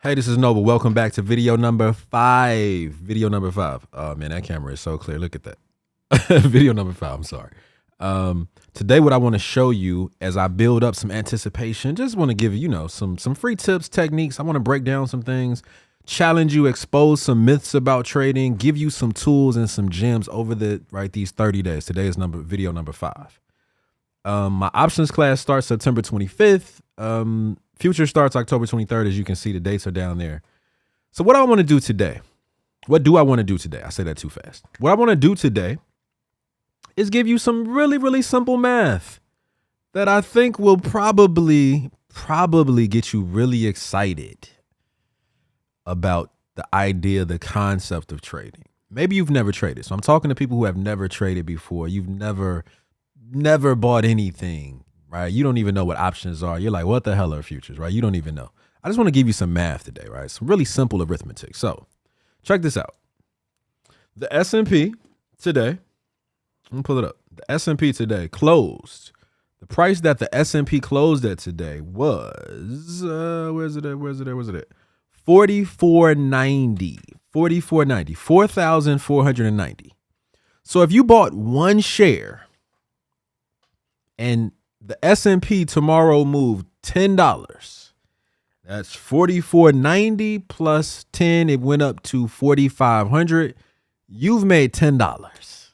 Hey, this is Noble. Welcome back to video number 5. Video number 5. Oh man, that camera is so clear. Look at that. Video number 5. I'm sorry. Today, what I want to show you as I build up some anticipation, just want to give you, some free tips, techniques. I want to break down some things, challenge you, expose some myths about trading, give you some tools and some gems over these 30 days. Today is video number 5. My options class starts September 25th. Future starts October 23rd. As you can see, the dates are down there. So what I want to do today, what do I want to do today? I say that too fast. What I want to do today is give you some really, really simple math that I think will probably get you really excited about the idea, the concept of trading. Maybe you've never traded. So I'm talking to people who have never traded before. You've never bought anything, right? You don't even know what options are. You're like, what the hell are futures, right? You don't even know. I just want to give you some math today, right? Some really simple arithmetic. So check this out. The S&P today, let me pull it up. The S&P today closed. The price that the S&P closed at today was, where's it at? 4490, 4,490. So if you bought one share and the S&P tomorrow moved $10, that's 4,490 plus 10. It went up to 4,500. You've made $10.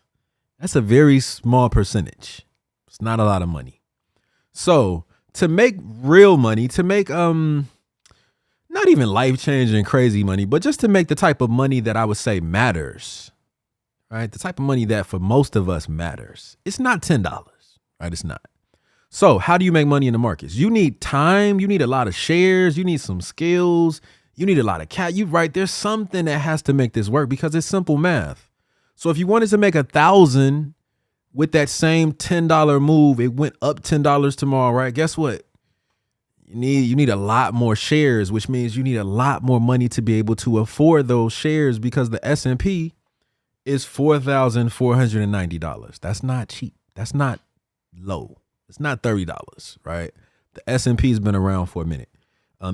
That's a very small percentage. It's not a lot of money. So to make real money, to make not even life-changing crazy money, but just to make the type of money that I would say matters, right? The type of money that for most of us matters. It's not $10, right? It's not. So how do you make money in the markets? You need time. You need a lot of shares. You need some skills. You need a lot of there's something that has to make this work because it's simple math. So if you wanted to make 1,000 with that same $10 move, it went up $10 tomorrow, right? Guess what? You need a lot more shares, which means you need a lot more money to be able to afford those shares because the S&P is $4,490. That's not cheap. That's not low. It's not $30, right? The S&P has been around for a minute.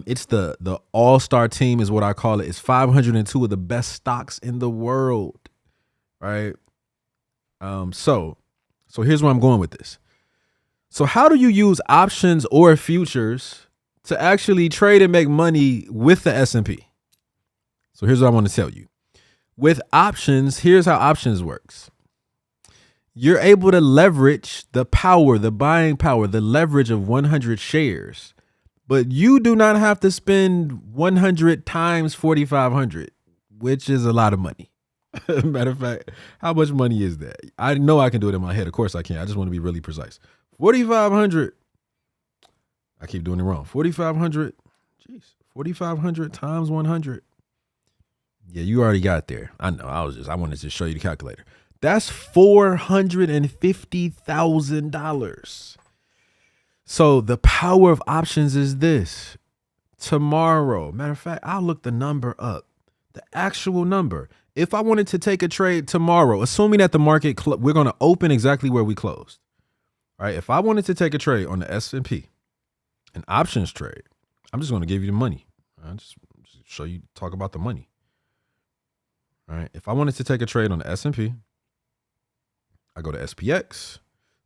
It's the all-star team is what I call it. It's 502 of the best stocks in the world, right? So here's where I'm going with this. So how do you use options or futures to actually trade and make money with the S&P? So here's what I want to tell you. With options, here's how options works. You're able to leverage the power, the buying power, the leverage of 100 shares, but you do not have to spend 100 times 4,500, which is a lot of money. Matter of fact, how much money is that? I know I can do it in my head. Of course I can. I just want to be really precise. 4,500. I keep doing it wrong. 4,500. Jeez. 4,500 times 100. Yeah, you already got there. I know. I wanted to show you the calculator. That's $450,000. So the power of options is this. Tomorrow, matter of fact, I'll look the number up. The actual number. If I wanted to take a trade tomorrow, assuming that the market, we're going to open exactly where we closed. All right. If I wanted to take a trade on the S&P, an options trade, I'm just going to give you the money. I'll just show you, talk about the money. All right. If I wanted to take a trade on the S&P, I go to SPX.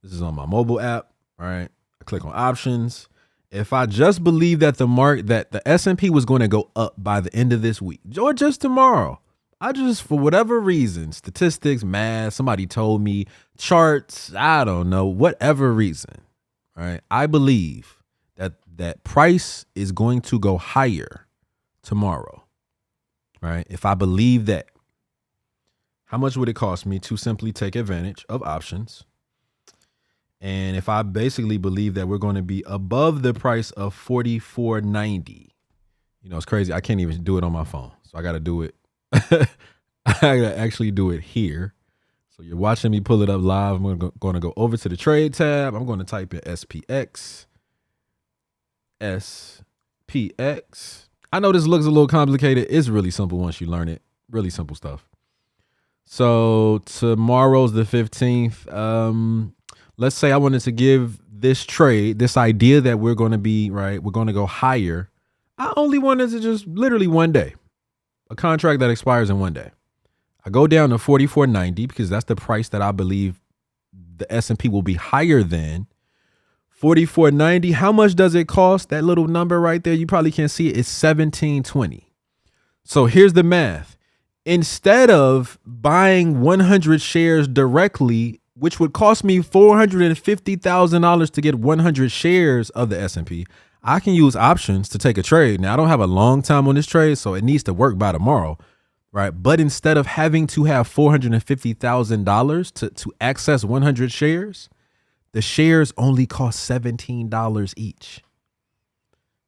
This is on my mobile app. All right. I click on options. If I just believe that the S&P was going to go up by the end of this week or just tomorrow, for whatever reason, statistics, math, somebody told me, charts, I don't know, whatever reason, right? I believe that price is going to go higher tomorrow, right? If I believe that, how much would it cost me to simply take advantage of options? And if I basically believe that we're going to be above the price of 4,490, it's crazy. I can't even do it on my phone. So I got to do it. I gotta actually do it here. So you're watching me pull it up live. I'm going to go over to the trade tab. I'm going to type in SPX. I know this looks a little complicated. It's really simple once you learn it. Really simple stuff. So tomorrow's the 15th. Let's say I wanted to give this trade, this idea that we're going to be, right, we're going to go higher. I only wanted to just literally one day, a contract that expires in one day. I go down to 44.90 because that's the price that I believe the S&P will be higher than 44.90. How much does it cost? That little number right there, you probably can't see it. It's 17.20. So here's the math. Instead of buying 100 shares directly, which would cost me $450,000 to get 100 shares of the S&P, I can use options to take a trade. Now, I don't have a long time on this trade, so it needs to work by tomorrow, right? But instead of having to have $450,000 to access 100 shares, the shares only cost $17 each.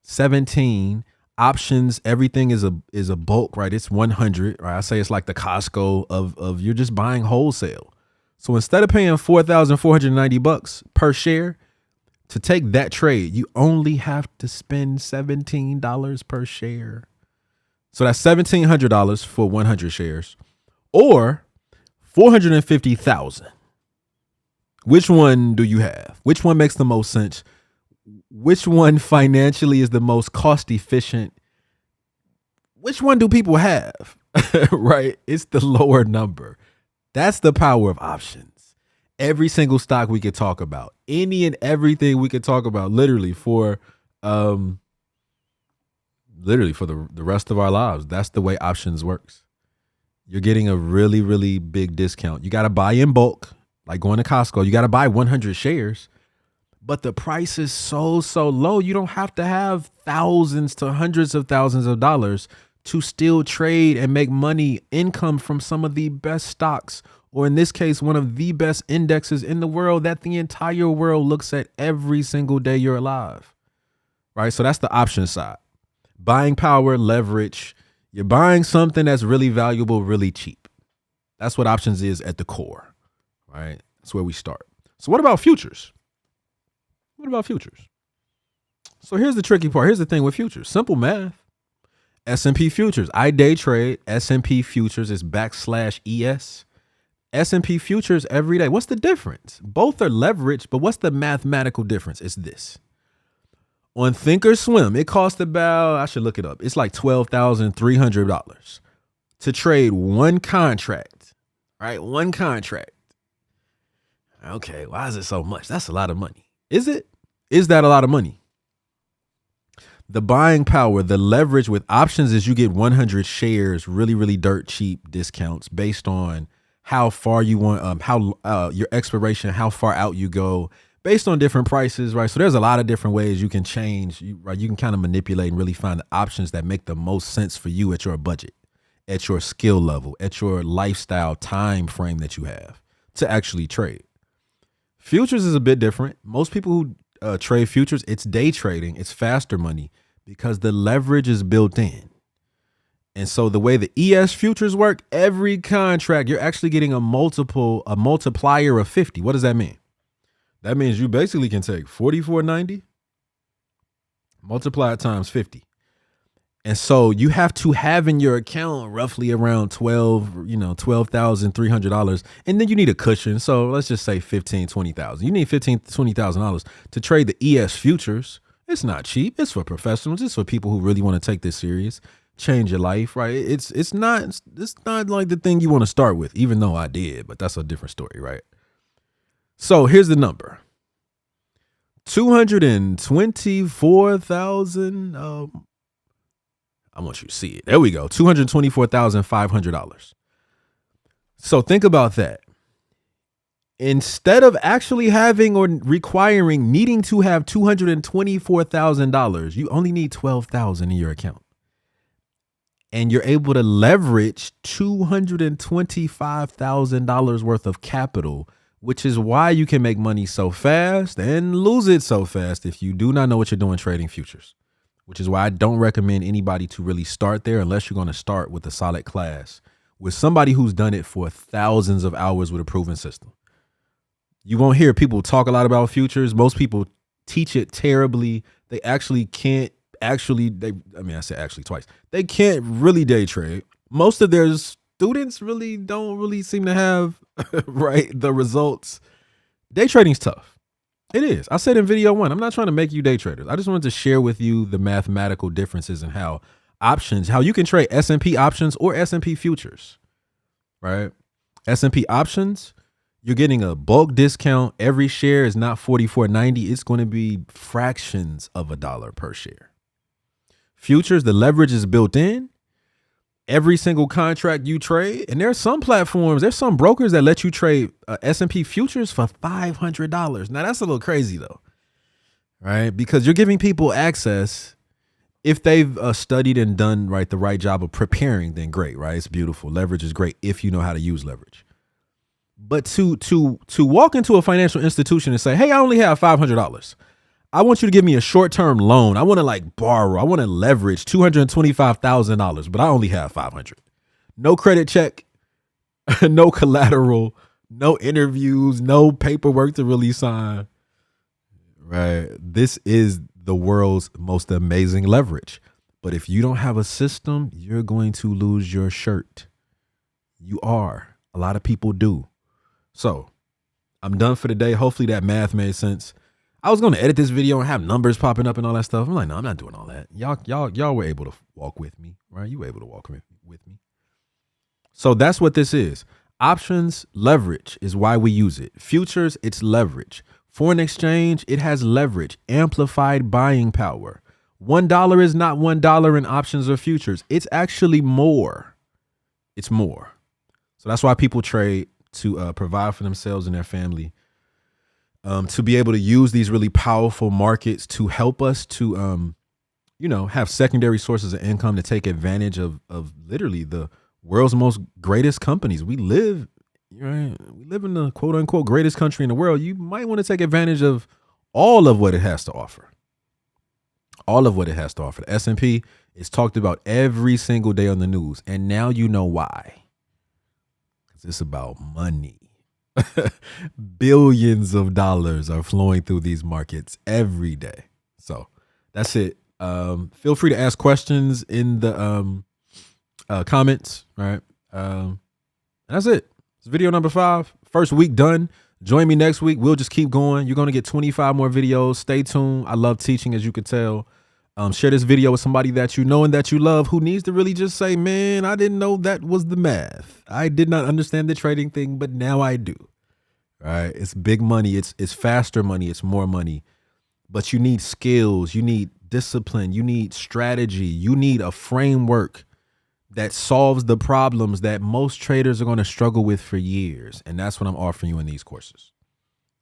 17 options, everything is a bulk, right? It's 100, right? I say it's like the Costco of you're just buying wholesale. So instead of paying $4,490 per share to take that trade, you only have to spend $17 per share. So that's $1,700 for 100 shares, or $450,000. Which one do you have? Which one makes the most sense? Which one financially is the most cost efficient? Which one do people have? Right? It's the lower number. That's the power of options. Every single stock we could talk about, any and everything we could talk about, literally for the rest of our lives. That's the way options works. You're getting a really, really big discount. You got to buy in bulk, like going to Costco. You got to buy 100 shares, but the price is so low. You don't have to have thousands to hundreds of thousands of dollars to still trade and make money, income from some of the best stocks, or in this case, one of the best indexes in the world that the entire world looks at every single day you're alive, right? So that's the option side. Buying power, leverage. You're buying something that's really valuable, really cheap. That's what options is at the core, right? That's where we start. So what about futures? What about futures? So here's the tricky part. Here's the thing with futures. Simple math. S&P futures. I day trade S&P futures is /ES. S&P futures every day. What's the difference? Both are leveraged, but what's the mathematical difference? It's this. On Thinkorswim, it costs about, I should look it up. It's like $12,300 to trade one contract, right? One contract. Okay, why is it so much? That's a lot of money. Is it? Is that a lot of money? The buying power, the leverage with options is you get 100 shares, really, really dirt cheap discounts based on how far you want, your expiration, how far out you go, based on different prices, right? So there's a lot of different ways you can change, right? You can kind of manipulate and really find the options that make the most sense for you at your budget, at your skill level, at your lifestyle time frame that you have to actually trade. Futures is a bit different. Most people who trade futures, it's day trading. It's faster money because the leverage is built in. And so the way the ES futures work, every contract, you're actually getting a multiplier of 50. What does that mean? That means you basically can take 44.90, multiply it times 50. And so you have to have in your account roughly around $12,300. And then you need a cushion. So let's just say $15,000, $20,000. You need $15,000 to $20,000 to trade the ES futures. It's not cheap. It's for professionals. It's for people who really want to take this serious, change your life, right? It's not like the thing you want to start with, even though I did, but that's a different story, right? So here's the number. 224,000. I want you to see it. There we go. $224,500. So think about that. Instead of actually having or needing to have $224,000, you only need $12,000 in your account. And you're able to leverage $225,000 worth of capital, which is why you can make money so fast and lose it so fast if you do not know what you're doing trading futures. Which is why I don't recommend anybody to really start there unless you're going to start with a solid class with somebody who's done it for thousands of hours with a proven system. You won't hear people talk a lot about futures. Most people teach it terribly. They actually can't I said actually twice. They can't really day trade. Most of their students don't really seem to have right the results. Day trading's tough. It is. I said in video one, I'm not trying to make you day traders. I just wanted to share with you the mathematical differences and how options, how you can trade S&P options or S&P futures, right? S&P options, you're getting a bulk discount. Every share is not $44.90. It's going to be fractions of a dollar per share. Futures, the leverage is built in. Every single contract you trade, and there's some platforms, there's some brokers that let you trade S&P futures for $500. Now that's a little crazy though, right? Because you're giving people access. If they've studied and done the right job of preparing, then great, right? It's beautiful. Leverage is great if you know how to use leverage. But to walk into a financial institution and say, hey, I only have $500. I want you to give me a short-term loan. I want to borrow. I want to leverage $225,000, but I only have $500. No credit check, no collateral, no interviews, no paperwork to really sign. Right? This is the world's most amazing leverage. But if you don't have a system, you're going to lose your shirt. You are. A lot of people do. So I'm done for the day. Hopefully that math made sense. I was going to edit this video and have numbers popping up and all that stuff. I'm like, no, I'm not doing all that. Y'all were able to walk with me, right? You were able to walk with me. So that's what this is. Options, leverage is why we use it. Futures, it's leverage. Foreign exchange, it has leverage, amplified buying power. $1 is not $1 in options or futures. It's actually more. It's more. So that's why people trade, to provide for themselves and their family. To be able to use these really powerful markets to help us to, have secondary sources of income to take advantage of literally the world's most greatest companies. We live in the quote unquote greatest country in the world. You might want to take advantage of all of what it has to offer. All of what it has to offer. The S&P is talked about every single day on the news. And now you know why. Because it's about money. Billions of dollars are flowing through these markets every day. So that's it. Feel free to ask questions in the comments. Right. That's it. It's video number 5. First week done. Join me next week. We'll just keep going. You're going to get 25 more videos. Stay tuned. I love teaching, as you could tell. Share this video with somebody that you know and that you love who needs to really just say, man, I didn't know that was the math. I did not understand the trading thing, but now I do. All right. It's big money. It's faster money. It's more money. But you need skills. You need discipline. You need strategy. You need a framework that solves the problems that most traders are going to struggle with for years. And that's what I'm offering you in these courses.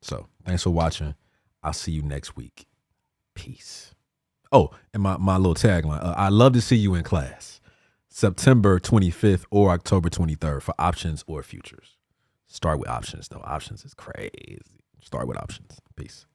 So thanks for watching. I'll see you next week. Peace. Oh, and my little tagline, I love to see you in class, September 25th or October 23rd for options or futures. Start with options, though. Options is crazy. Start with options. Peace.